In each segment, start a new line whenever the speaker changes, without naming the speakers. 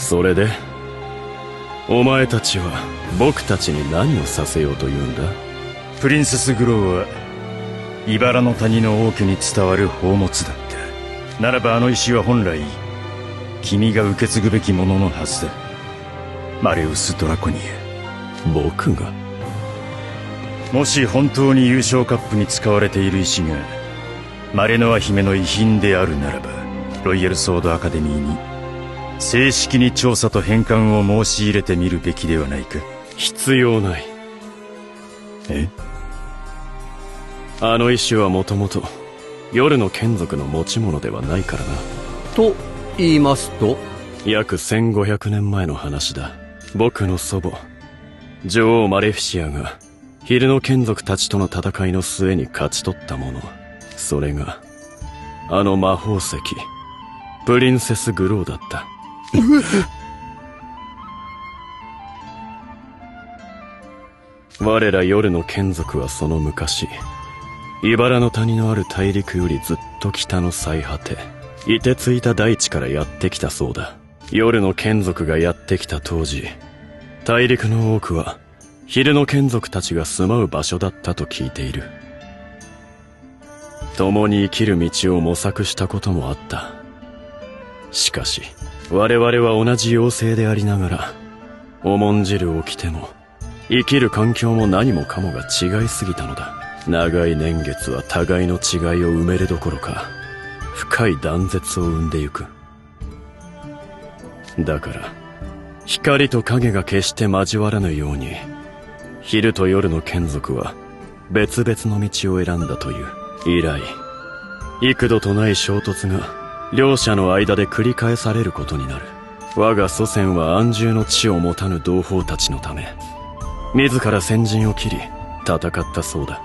それでお前たちは僕たちに何をさせようというんだ？
プリンセスグローは茨の谷の王家に伝わる宝物だった。ならばあの石は本来君が受け継ぐべきもののはずだ。マレウス・ドラコニア。
僕が？
もし本当に優勝カップに使われている石がマレノア姫の遺品であるならば、ロイヤルソードアカデミーに正式に調査と返還を申し入れてみるべきではないか。
必要ない。
え？
あの石はもともと夜の眷属の持ち物ではないからな。
と言いますと？
約1500年前の話だ。僕の祖母女王マレフィシアが昼の眷属たちとの戦いの末に勝ち取ったもの、それがあの魔法石プリンセスグローだった。我ら夜の眷属はその昔、茨の谷のある大陸よりずっと北の最果て、凍てついた大地からやってきたそうだ。夜の眷属がやってきた当時、大陸の多くは昼の眷属たちが住まう場所だったと聞いている。共に生きる道を模索したこともあった。しかし我々は同じ妖精でありながら、重んじる掟も生きる環境も何もかもが違いすぎたのだ。長い年月は互いの違いを埋めるどころか、深い断絶を生んでゆく。だから光と影が決して交わらぬように、昼と夜の眷属は別々の道を選んだという。以来幾度とない衝突が両者の間で繰り返されることになる。我が祖先は安住の地を持たぬ同胞たちのため、自ら先陣を切り戦ったそうだ。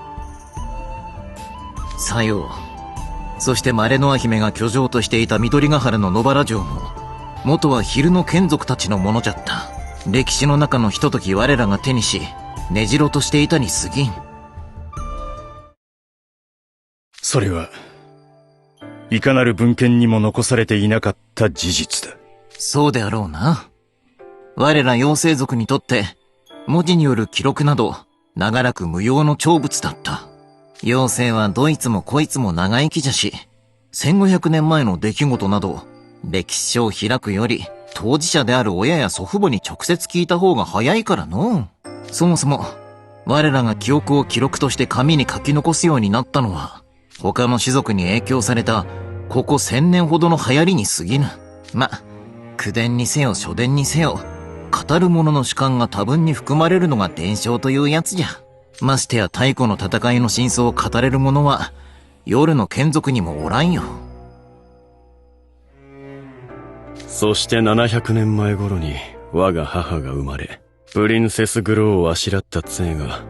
さよう。そしてマレノア姫が居城としていた緑ヶ原の野原城も、元は昼の眷属たちのものじゃった。歴史の中のひととき我らが手にし、根城としていたに過ぎん。
それはいかなる文献にも残されていなかった事実だ。
そうであろうな。我ら妖精族にとって、文字による記録など、長らく無用の長物だった。妖精はどいつもこいつも長生きじゃし、1500年前の出来事など、歴史書を開くより、当事者である親や祖父母に直接聞いた方が早いからの。そもそも、我らが記憶を記録として紙に書き残すようになったのは、他の種族に影響された、ここ1000年ほどの流行りに過ぎぬ。口伝にせよ書伝にせよ、語る者の主観が多分に含まれるのが伝承というやつじゃ。ましてや太古の戦いの真相を語れる者は、夜の眷属にもおらんよ。
そして700年前頃に我が母が生まれ、プリンセスグローをあしらった杖が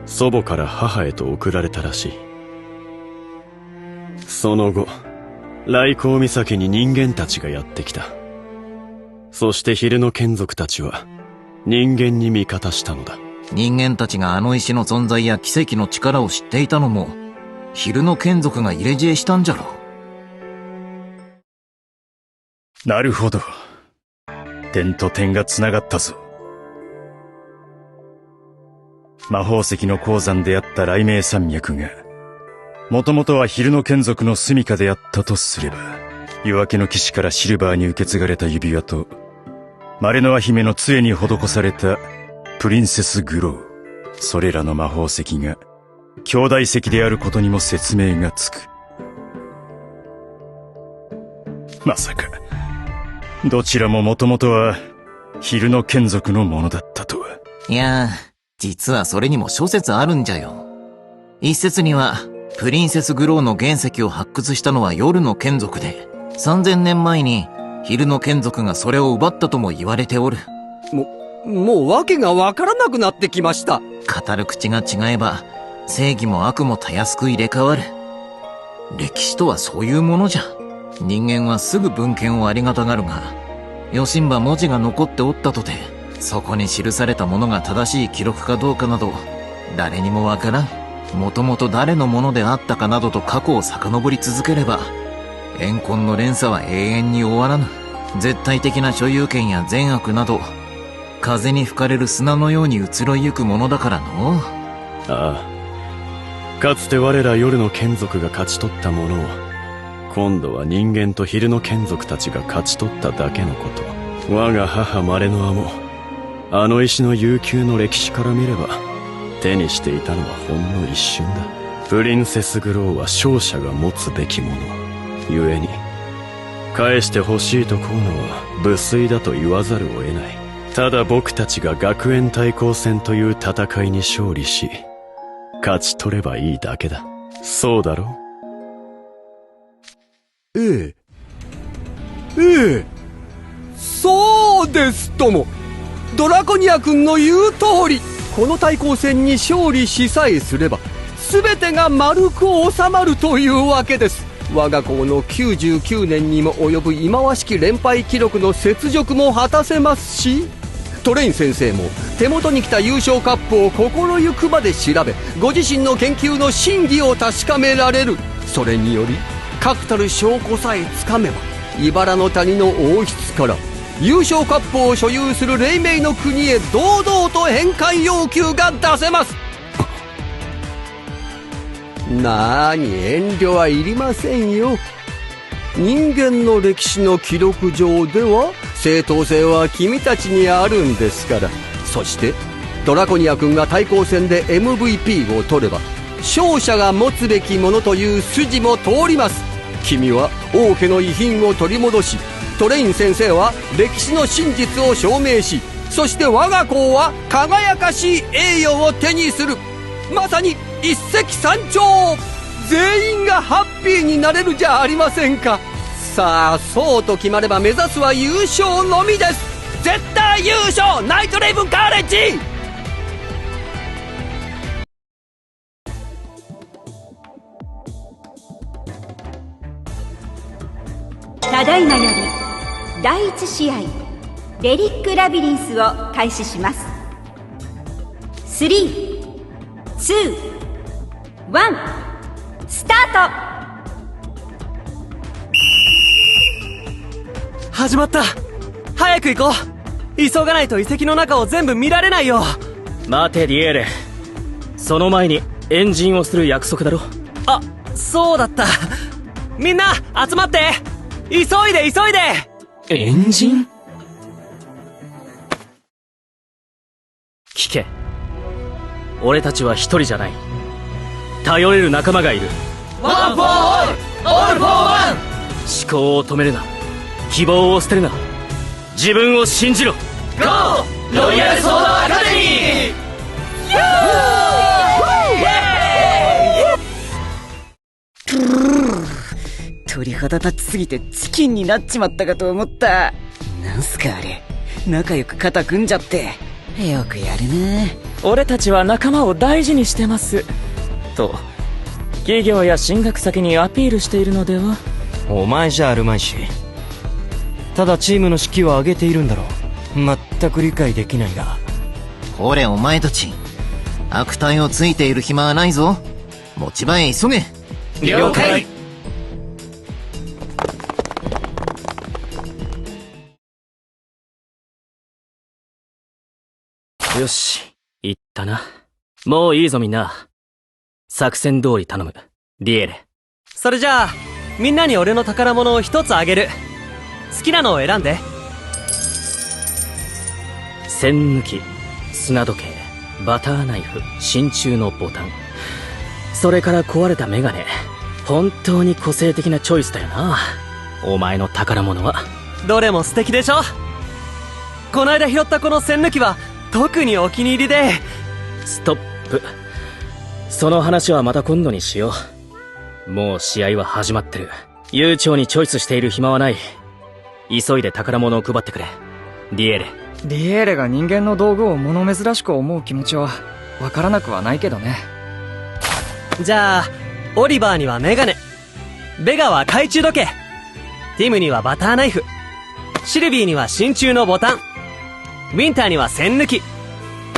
祖母から母へと送られたらしい。その後、来光岬に人間たちがやってきた。そして昼の眷属たちは人間に味方したのだ。
人間たちがあの石の存在や奇跡の力を知っていたのも、昼の眷属が入れ知恵したんじゃろ
う。なるほど。点と点が繋がったぞ。魔法石の鉱山であった雷鳴山脈が、もともとは昼の眷属の住処であったとすれば、夜明けの騎士からシルバーに受け継がれた指輪と、マレノア姫の杖に施されたプリンセスグロー、それらの魔法石が兄弟石であることにも説明がつく。まさかどちらももともとは昼の眷属のものだったとは。
いや実はそれにも諸説あるんじゃよ。一説にはプリンセスグローの原石を発掘したのは夜の眷属で、3000年前に昼の眷属がそれを奪ったとも言われておる。
もう訳がわからなくなってきました。
語る口が違えば、正義も悪もたやすく入れ替わる。歴史とはそういうものじゃ。人間はすぐ文献をありがたがるが、よしんば文字が残っておったとて、そこに記されたものが正しい記録かどうかなど、誰にもわからん。もともと誰のものであったかなどと過去を遡り続ければ、怨恨の連鎖は永遠に終わらぬ。絶対的な所有権や善悪など、風に吹かれる砂のように移ろいゆくものだからの。
ああ。かつて我ら夜の眷属が勝ち取ったものを、今度は人間と昼の眷属たちが勝ち取っただけのこと。我が母マレノアも、あの石の悠久の歴史から見れば、手にしていたのはほんの一瞬だ。プリンセスグローは勝者が持つべきもの。故に、返してほしいとこうのは無粋だと言わざるを得ない。ただ僕たちが学園対抗戦という戦いに勝利し、勝ち取ればいいだけだ。そうだろう？
ええ。そうですとも。ドラコニア君の言う通り、この対抗戦に勝利しさえすれば、全てが丸く収まるというわけです。我が校の99年にも及ぶ忌まわしき連敗記録の雪辱も果たせますし、トレイン先生も手元に来た優勝カップを心ゆくまで調べ、ご自身の研究の真偽を確かめられる。それにより確たる証拠さえつかめば、茨の谷の王室から優勝カップを所有する黎明の国へ堂々と返還要求が出せます。なに遠慮はいりませんよ。人間の歴史の記録上では正当性は君たちにあるんですから。そしてドラコニア君が対抗戦で MVP を取れば、勝者が持つべきものという筋も通ります。君は王家の遺品を取り戻し、トレイン先生は歴史の真実を証明し、そして我が校は輝かしい栄誉を手にする。まさに一石三鳥。全員がハッピーになれるじゃありませんか。さあ、そうと決まれば目指すは優勝のみです。絶対優勝、ナイトレイブンカーレッジ。
ただいまより第1試合レリックラビリンスを開始します。3、2、1、スタート。
始まった。早く行こう。急がないと遺跡の中を全部見られないよ。
待てディエーレ、その前にエンジンをする約束だろ。
あ、そうだった。みんな集まって。急いで急いで。
エンジン？聞け、俺たちは一人じゃない。頼れる仲間がいる。
ワンフォーオール、オールフォーワン。
思考を止めるな、希望を捨てるな、自分を信じろ。
ゴーロイヤルソードアカデミー。
鳥肌立ちすぎてチキンになっちまったかと思った。なんすかあれ、仲良く肩組んじゃって。よくやるね。
俺たちは仲間を大事にしてますと企業や進学先にアピールしているのでは。
お前じゃあるまいし、ただチームの士気を上げているんだろう。全く理解できないが。
ほれお前たち、悪態をついている暇はないぞ。持ち場へ急げ。
了解。
よし、行ったな。もういいぞみんな。作戦通り頼む、ディエレ。
それじゃあみんなに俺の宝物を一つあげる。好きなのを選んで。
栓抜き、砂時計、バターナイフ、真鍮のボタン、それから壊れたメガネ。本当に個性的なチョイスだよな、お前の宝物は。
どれも素敵でしょ。こないだ拾ったこの栓抜きは特にお気に入りで。
ストップ。その話はまた今度にしよう。もう試合は始まってる。悠長にチョイスしている暇はない。急いで宝物を配ってくれ、ディエレ。
ディエーレが人間の道具を物珍しく思う気持ちはわからなくはないけどね。
じゃあオリバーにはメガネ、ベガは懐中時計、ティムにはバターナイフ、シルビーには真鍮のボタン、ウィンターには栓抜き、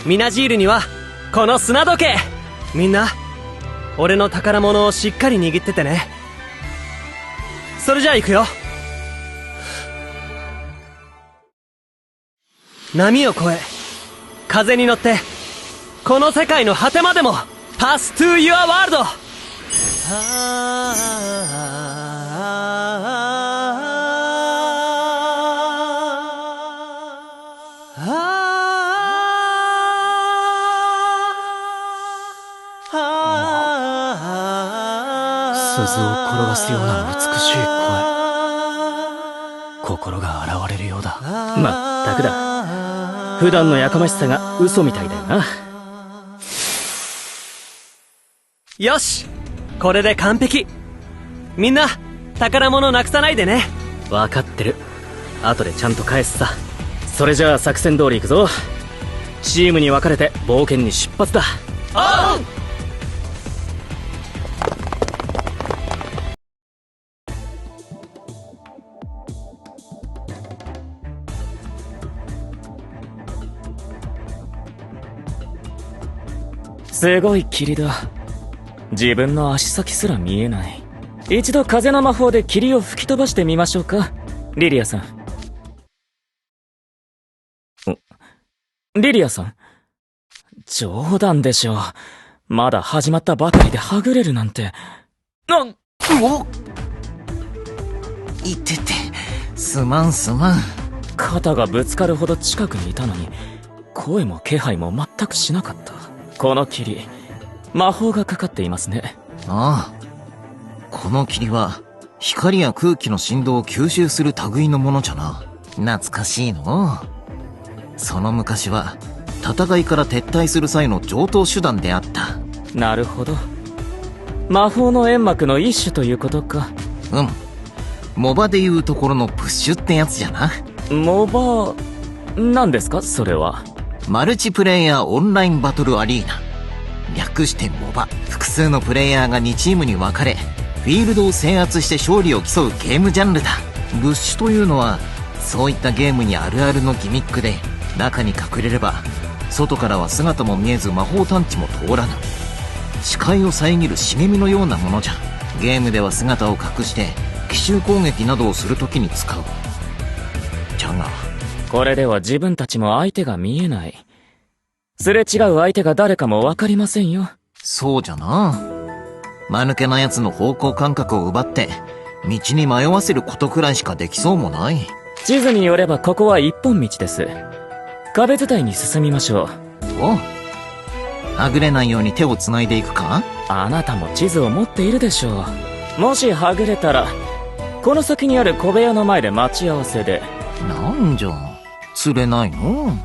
ミナジールにはこの砂時計。みんな俺の宝物をしっかり握っててね。それじゃあ行くよ。波を越え、風に乗って、この世界の果てまでも、Pass to your world! 鈴を転がすような美しい声。心が洗われるようだ。
まったくだ。普段のやかましさが嘘みたいだよな。
よし、これで完璧。みんな、宝物なくさないでね。
わかってる。後でちゃんと返すさ。それじゃあ作戦通り行くぞ。チームに分かれて冒険に出発だ。
おう！
すごい霧だ。自分の足先すら見えない。一度風の魔法で霧を吹き飛ばしてみましょうか、リリアさん。リリアさん？冗談でしょ。まだ始まったばかりではぐれるなんて。
いてて、すまん。
肩がぶつかるほど近くにいたのに、声も気配も全くしなかった。この霧、魔法がかかっていますね。
ああ。この霧は、光や空気の振動を吸収する類のものじゃな。懐かしいの。その昔は、戦いから撤退する際の常套手段であった。
なるほど。魔法の煙幕の一種ということか。
うん。モバでいうところのプッシュってやつじゃな。
モバ、何ですかそれは。
マルチプレイヤーオンラインバトルアリーナ。略してモバ。複数のプレイヤーが2チームに分かれ、フィールドを制圧して勝利を競うゲームジャンルだ。ブッシュというのは、そういったゲームにあるあるのギミックで、中に隠れれば、外からは姿も見えず魔法探知も通らぬ。視界を遮る茂みのようなものじゃ。ゲームでは姿を隠して、奇襲攻撃などをするときに使う。じゃが、
これでは自分たちも相手が見えない。すれ違う相手が誰かもわかりませんよ。
そうじゃな。間抜けな奴の方向感覚を奪って、道に迷わせることくらいしかできそうもない。
地図によればここは一本道です。壁伝いに進みましょう。
お、はぐれないように手を繋いでいくか？
あなたも地図を持っているでしょう。もしはぐれたら、この先にある小部屋の前で待ち合わせで。
なんじゃ、釣れないの？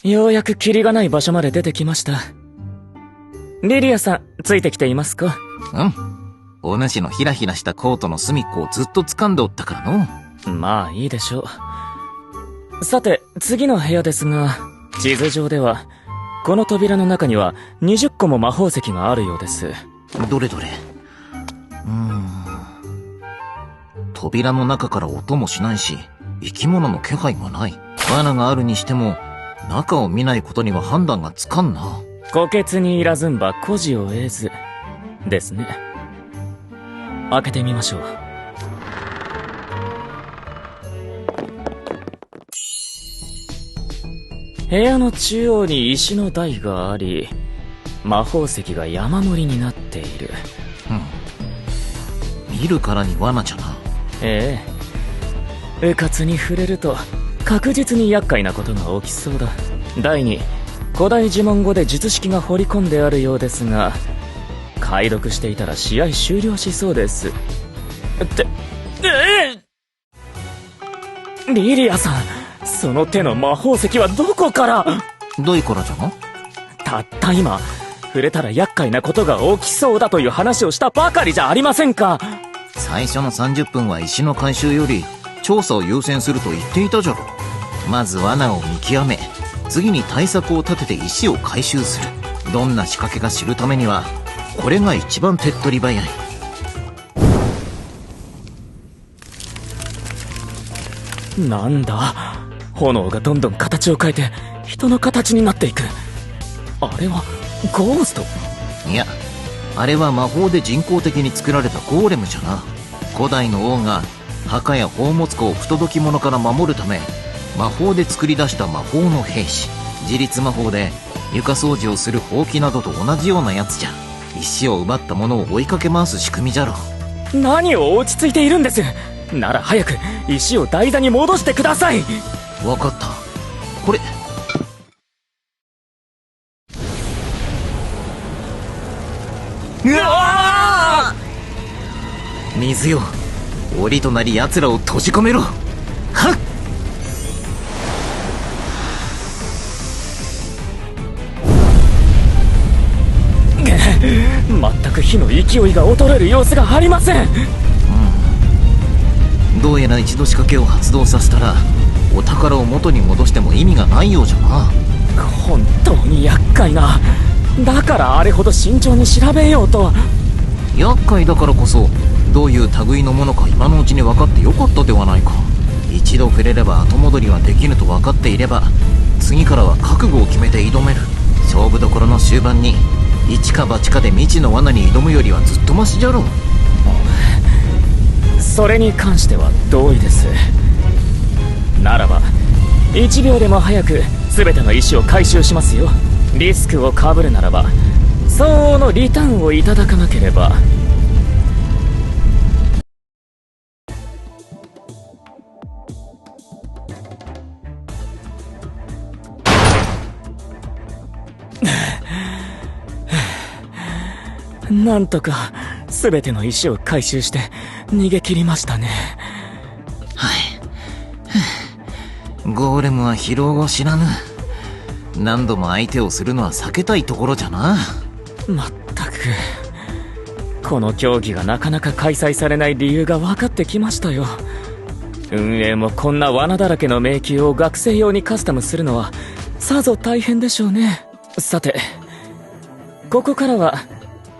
ようやく霧がない場所まで出てきました。リリアさん、ついてきていますか？
うん。お主のヒラヒラしたコートの隅っこをずっと掴んでおったからの。
まあいいでしょう。さて、次の部屋ですが、地図上では、この扉の中には20個も魔法石があるようです。
どれどれ。扉の中から音もしないし、生き物の気配もない。罠があるにしても、中を見ないことには判断がつかんな。
虎穴にいらずんば孤児を得ず、ですね。開けてみましょう。部屋の中央に石の台があり、魔法石が山盛りになっている。
見るからに罠じゃな。
ええ。うかつに触れると、確実に厄介なことが起きそうだ。第2、古代呪文語で術式が彫り込んであるようですが、解読していたら試合終了しそうです。リリアさん、その手の魔法石はどこから？
どいからじゃな？
たった今、触れたら厄介なことが起きそうだという話をしたばかりじゃありませんか。
最初の30分は石の回収より調査を優先すると言っていたじゃろ。まず罠を見極め、次に対策を立てて石を回収する。どんな仕掛けか知るためにはこれが一番手っ取り早い。
なんだ、炎がどんどん形を変えて人の形になっていく。あれはゴースト？
いや、あれは魔法で人工的に作られたゴーレムじゃな。古代の王が墓や宝物庫を不届き者から守るため、魔法で作り出した魔法の兵士。自立魔法で床掃除をするほうきなどと同じようなやつじゃ。石を奪った者を追いかけ回す仕組みじゃろ。
何を落ち着いているんです。なら早く石を台座に戻してください。
わかった。これ。うわー！水よ、檻となり奴らを閉じ込めろ。はっ！
全く火の勢いが衰える様子がありません。
どうやら一度仕掛けを発動させたらお宝を元に戻しても意味がないようじゃな。
本当に厄介な。だからあれほど慎重に調べようと。
厄介だからこそどういう類のものか今のうちに分かってよかったではないか。一度触れれば後戻りはできぬと分かっていれば次からは覚悟を決めて挑める。勝負どころの終盤に一か八かで未知の罠に挑むよりはずっとマシじゃろう。
それに関しては同意です。ならば1秒でも早く全ての石を回収しますよ。リスクをかぶるならば相応のリターンをいただかなければ。なんとか全ての石を回収して逃げ切りましたね。
はい。ゴーレムは疲労を知らぬ。何度も相手をするのは避けたいところじゃな。
まったくこの競技がなかなか開催されない理由が分かってきましたよ。運営もこんな罠だらけの迷宮を学生用にカスタムするのはさぞ大変でしょうね。さてここからは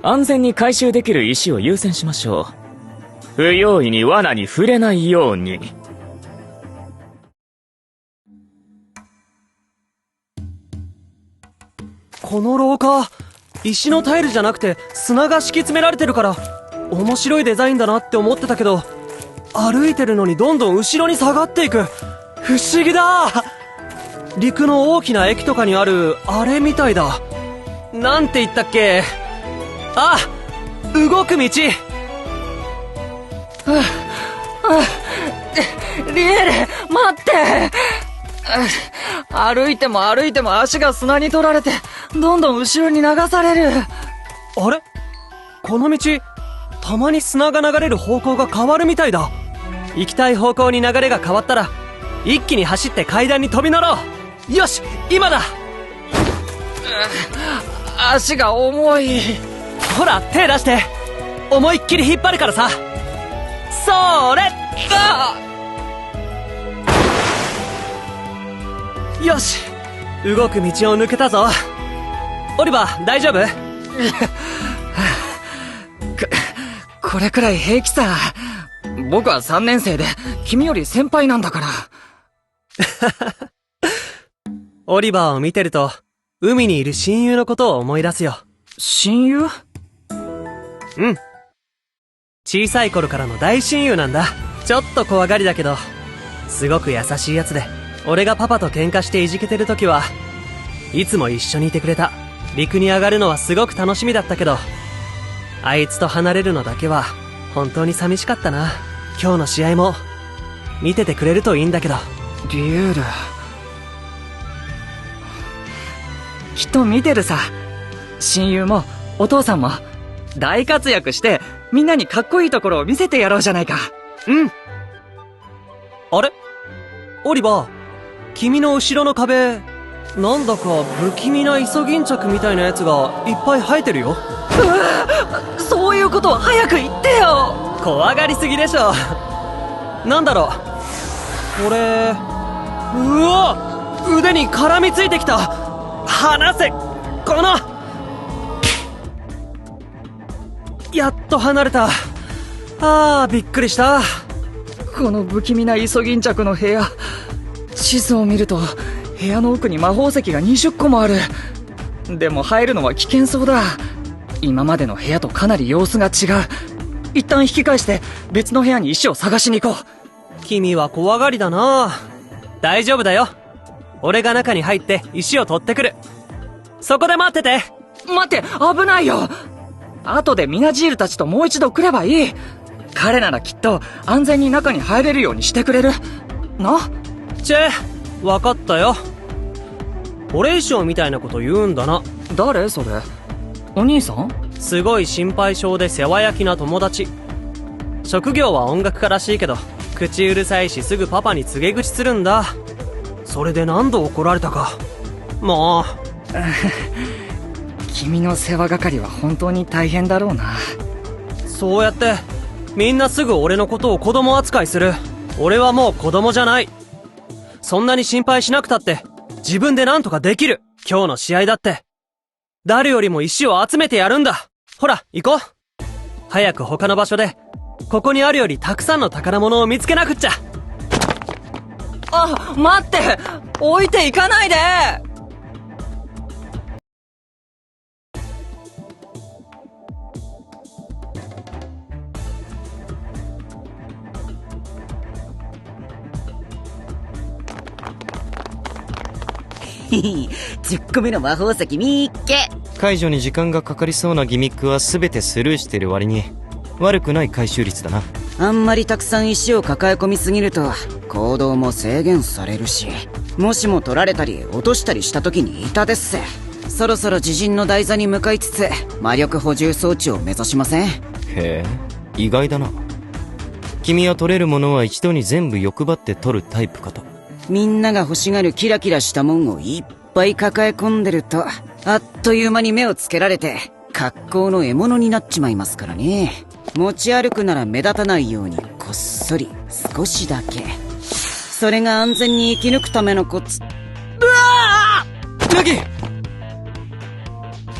安全に回収できる石を優先しましょう。不用意に罠に触れないように。
この廊下、石のタイルじゃなくて砂が敷き詰められてるから面白いデザインだなって思ってたけど、歩いてるのにどんどん後ろに下がっていく。不思議だ。陸の大きな駅とかにあるあれみたいだ。なんて言ったっけ。あ、動く道。
リエル、待って。歩いても歩いても足が砂に取られてどんどん後ろに流される。
あれ、この道たまに砂が流れる方向が変わるみたいだ。行きたい方向に流れが変わったら一気に走って階段に飛び乗ろう。よし、今だ。
足が重い。
ほら手出して、思いっきり引っ張るからさ。それ。よし、動く道を抜けたぞ。オリバー、大丈夫？
これくらい平気さ。僕は3年生で君より先輩なんだから。
オリバーを見てると海にいる親友のことを思い出すよ。
親友？
うん。小さい頃からの大親友なんだ。ちょっと怖がりだけどすごく優しいやつで、俺がパパと喧嘩していじけてる時はいつも一緒にいてくれた。陸に上がるのはすごく楽しみだったけど、あいつと離れるのだけは本当に寂しかったな。今日の試合も見ててくれるといいんだけど。
リュール、きっと見てるさ。親友もお父さんも大活躍してみんなにかっこいいところを見せてやろうじゃないか。
うん。あれ、オリバー、君の後ろの壁なんだか不気味なイソギンチャクみたいなやつがいっぱい生えてるよ。
そういうことは早く言ってよ。
怖がりすぎでしょ。なんだろうこれ。うわ、腕に絡みついてきた。離せ。この、やっと離れた。あー、びっくりした。
この不気味なイソギンチャクの部屋、地図を見ると部屋の奥に魔法石が20個もある。でも入るのは危険そうだ。今までの部屋とかなり様子が違う。一旦引き返して別の部屋に石を探しに行こう。
君は怖がりだな。大丈夫だよ。俺が中に入って石を取ってくる。そこで待ってて。
待って、危ないよ。後でミナジールたちともう一度来ればいい。彼ならきっと安全に中に入れるようにしてくれる。な？
わかったよ。俺以上みたいなこと言うんだな。
誰それ？お兄さん？
すごい心配性で世話焼きな友達。職業は音楽家らしいけど、口うるさいしすぐパパに告げ口するんだ。それで何度怒られたか。もう。
君の世話係は本当に大変だろうな。
そうやって、みんなすぐ俺のことを子供扱いする。俺はもう子供じゃない。そんなに心配しなくたって、自分で何とかできる。今日の試合だって。誰よりも石を集めてやるんだ。ほら、行こう。早く他の場所で、ここにあるよりたくさんの宝物を見つけなくっちゃ。
あ、待って！置いていかないで！10
個目の魔法石見っけ。
解除に時間がかかりそうなギミックは全てスルーしてる割に悪くない回収率だな。
あんまりたくさん石を抱え込みすぎると行動も制限されるし、もしも取られたり落としたりした時に痛手っす。そろそろ自陣の台座に向かいつつ魔力補充装置を目指しません？
へえ、意外だな。君は取れるものは一度に全部欲張って取るタイプかと。
みんなが欲しがるキラキラしたもんをいっぱい抱え込んでると、あっという間に目をつけられて格好の獲物になっちまいますからね。持ち歩くなら目立たないようにこっそり少しだけ。それが安全に生き抜くためのコツ。うわ
ー！ラギ！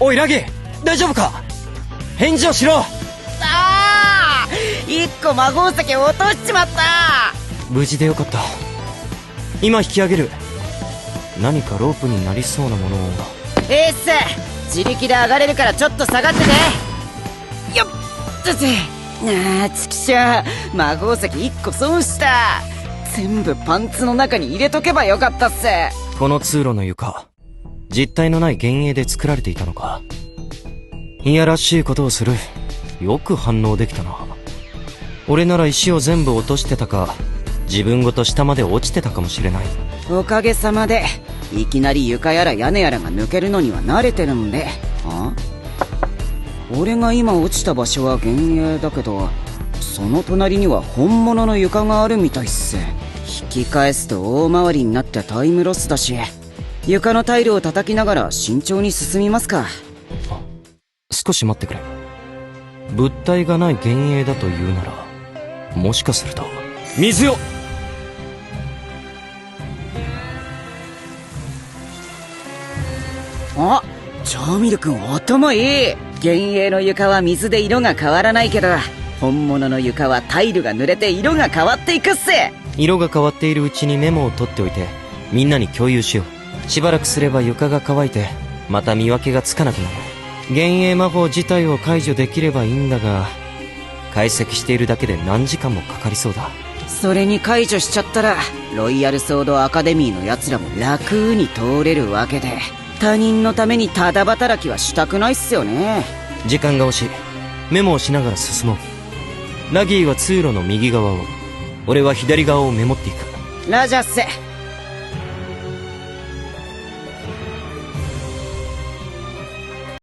おいラギ！大丈夫か？返事をしろ！
あー！一個魔法石を落としちまった！
無事でよかった。今引き上げる。何かロープになりそうなものを。
エース！自力で上がれるからちょっと下がってて。よっ！ああ、ちくしょう。魔法石1個損した。全部パンツの中に入れとけばよかったっす。
この通路の床、実体のない幻影で作られていたのか。いやらしいことをする。よく反応できたな。俺なら石を全部落としてたか、自分ごと下まで落ちてたかもしれない。
おかげさまでいきなり床やら屋根やらが抜けるのには慣れてるんで。あ？俺が今落ちた場所は幻影だけど、その隣には本物の床があるみたいっす。引き返すと大回りになってタイムロスだし、床のタイルを叩きながら慎重に進みますか。
少し待ってくれ。物体がない幻影だというなら、もしかすると水よ。
あ、チャーミル君頭いい。幻影の床は水で色が変わらないけど、本物の床はタイルが濡れて色が変わっていくっす。
色が変わっているうちにメモを取っておいて、みんなに共有しよう。しばらくすれば床が乾いて、また見分けがつかなくなる。幻影魔法自体を解除できればいいんだが、解析しているだけで何時間もかかりそうだ。
それに解除しちゃったら、ロイヤルソードアカデミーの奴らも楽に通れるわけで、他人のためにただ働きはしたくないっすよね。
時間が惜しい。メモをしながら進もう。ラギーは通路の右側を、俺は左側をメモっていく。
ラジャッセ。